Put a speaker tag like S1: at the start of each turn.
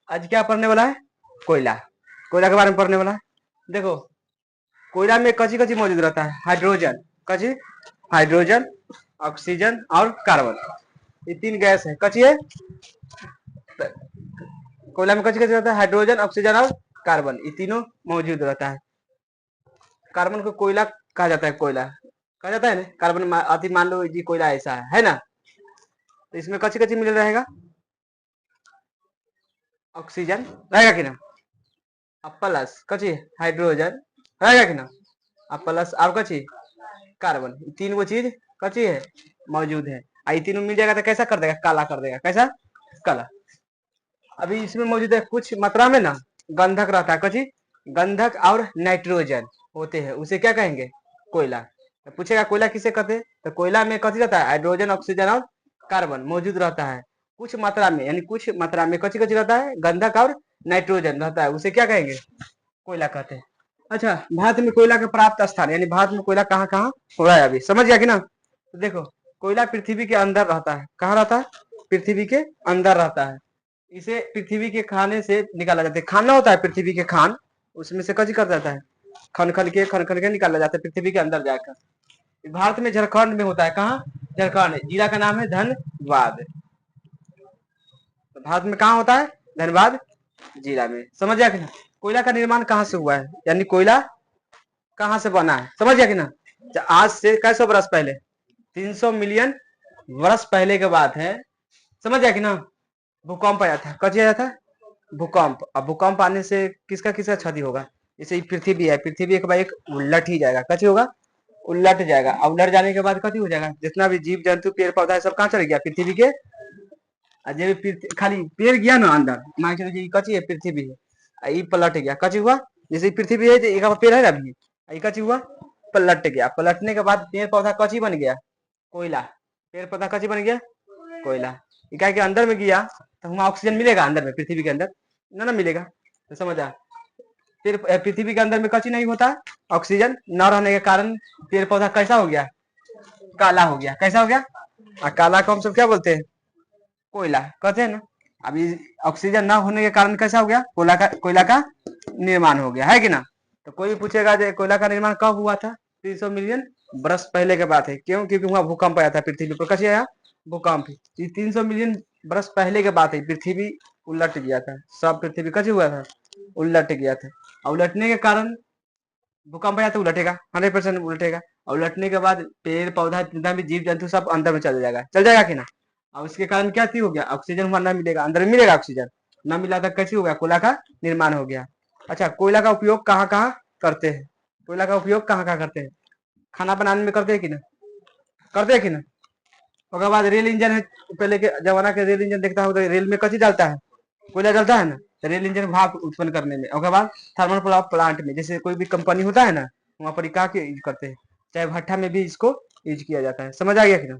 S1: आज क्या पढ़ने वाला है? कोयला। कोयला के बारे में पढ़ने वाला है। देखो, कोयला में कची कची मौजूद रहता है? हाइड्रोजन। कची? हाइड्रोजन, ऑक्सीजन और कार्बन। ये तीन गैस है। कची है? कोयला में कची कची रहता है? हाइड्रोजन, ऑक्सीजन और कार्बन। ये तीनों मौजूद रहता है। कार्बन को कोयला कहा जाता है। कोयला कहा जाता है ना। कार्बन अति मान लो जी कोयला ऐसा है ना। तो इसमें कची कची मिल रहेगा? ऑक्सीजन रहेगा कि ना, अब प्लस कची हाइड्रोजन रहेगा कि ना, अब प्लस और कची कार्बन। तीन वो चीज कची है मौजूद है। आई तीनों मिल जाएगा तो कैसा कर देगा? काला कर देगा। कैसा? काला। अभी इसमें मौजूद है कुछ मात्रा में ना गंधक रहता है। कची? गंधक और नाइट्रोजन होते हैं। उसे क्या कहेंगे? कोयला। तो पूछेगा कोयला किसे कहते हैं? तो कोयला में कची रहता है? हाइड्रोजन, ऑक्सीजन और कार्बन मौजूद रहता है कुछ मात्रा में, यानी कुछ मात्रा में कची कची रहता है? गंधक और नाइट्रोजन रहता है। उसे क्या कहेंगे? कोयला कहते हैं। अच्छा, भारत में कोयला का प्राप्त स्थान, यानी भारत में कोयला कहाँ कहाँ हो रहा है अभी, समझ गया कि ना। तो देखो, कोयला पृथ्वी के अंदर रहता है। कहाँ रहता है? पृथ्वी के अंदर रहता है। इसे पृथ्वी के खाने से निकाला जाता है। खाना होता है पृथ्वी के खान, उसमें से कची कर जाता है? खन खन के निकाला जाता है पृथ्वी के अंदर जाकर। भारत में झारखंड में होता है। कहाँ? झारखंड। जिला का नाम है धनबाद। तो भारत में कहाँ होता है? धनबाद जिला में। समझ गया कि ना। कोयला का निर्माण कहाँ से हुआ है, यानी कोयला कहाँ से बना है? समझ गया कि ना। आज से कैसे बरस पहले, 300 मिलियन वर्ष पहले के बात है। समझ गया कि ना। भूकंप आया था। कब आया था? भूकंप। अब भूकंप आने से किसका किसका क्षति होगा? जैसे पृथ्वी है, पृथ्वी एक बार एक उलट ही जाएगा। कैसे होगा? उलट जाएगा। अब उलट जाने के बाद कथी हो जाएगा? जितना भी जीव जंतु पेड़ पौधा है सब कहाँ चले गया? पृथ्वी के। खाली पेड़ गया ना अंदर, मान के चलो कची है? पृथ्वी है। ये पलट गया। कची हुआ? जैसे पृथ्वी है एक पेड़ है ना अभी, ये कची हुआ? पलट गया। पलटने के बाद पेड़ पौधा कची बन गया? कोयला। पेड़ पौधा कची बन गया? कोयला। क्या के अंदर में गया तो वहां ऑक्सीजन मिलेगा अंदर में? पृथ्वी के अंदर ना मिलेगा। तो समझा। फिर पृथ्वी के अंदर में कची नहीं होता, ऑक्सीजन न रहने के कारण पेड़ पौधा कैसा हो गया? काला हो गया। कैसा हो गया? काला को हम सब क्या बोलते हैं? कोयला कहते हैं ना। अभी ऑक्सीजन ना होने के कारण कैसा हो गया? कोयला का निर्माण हो गया है कि ना। तो कोई भी पूछेगा जो कोयला का निर्माण कब हुआ था? 300 मिलियन वर्ष पहले के बात है। क्यों? क्योंकि वहां भूकंप आया था पृथ्वी पर। कैसे आया भूकंप? 300 मिलियन वर्ष पहले के बात है। पृथ्वी उलट गया था। सब पृथ्वी कैसे हुआ था? उलट गया था। और उलटने के कारण भूकंप आया तो उलटेगा, 100% उलटेगा। और उलटने के बाद पेड़ पौधा जितना भी जीव जंतु सब अंदर में चल जाएगा। चल जाएगा कि ना। और उसके कारण क्या हो गया? ऑक्सीजन वहां ना मिलेगा, अंदर में मिलेगा ऑक्सीजन ना मिला तो कैसे हो गया? कोयला का निर्माण हो गया। अच्छा, कोयला का उपयोग कहाँ कहाँ करते हैं? कोयला का उपयोग कहाँ कहाँ करते हैं? खाना बनाने में करते हैं कि ना? करते हैं कि ना। उसके बाद रेल इंजन है, पहले के जमाना के रेल इंजन देखता हो तो रेल में कची डालता है? कोयला डालता है ना। तो रेल इंजन भाप उत्पन्न करने में। उसके बाद थर्मल पावर प्लांट में, जैसे कोई भी कंपनी होता है ना, वहां पर क्या यूज करते हैं? चाहे भट्ठा में भी इसको यूज किया जाता है। समझ आ गया कि ना।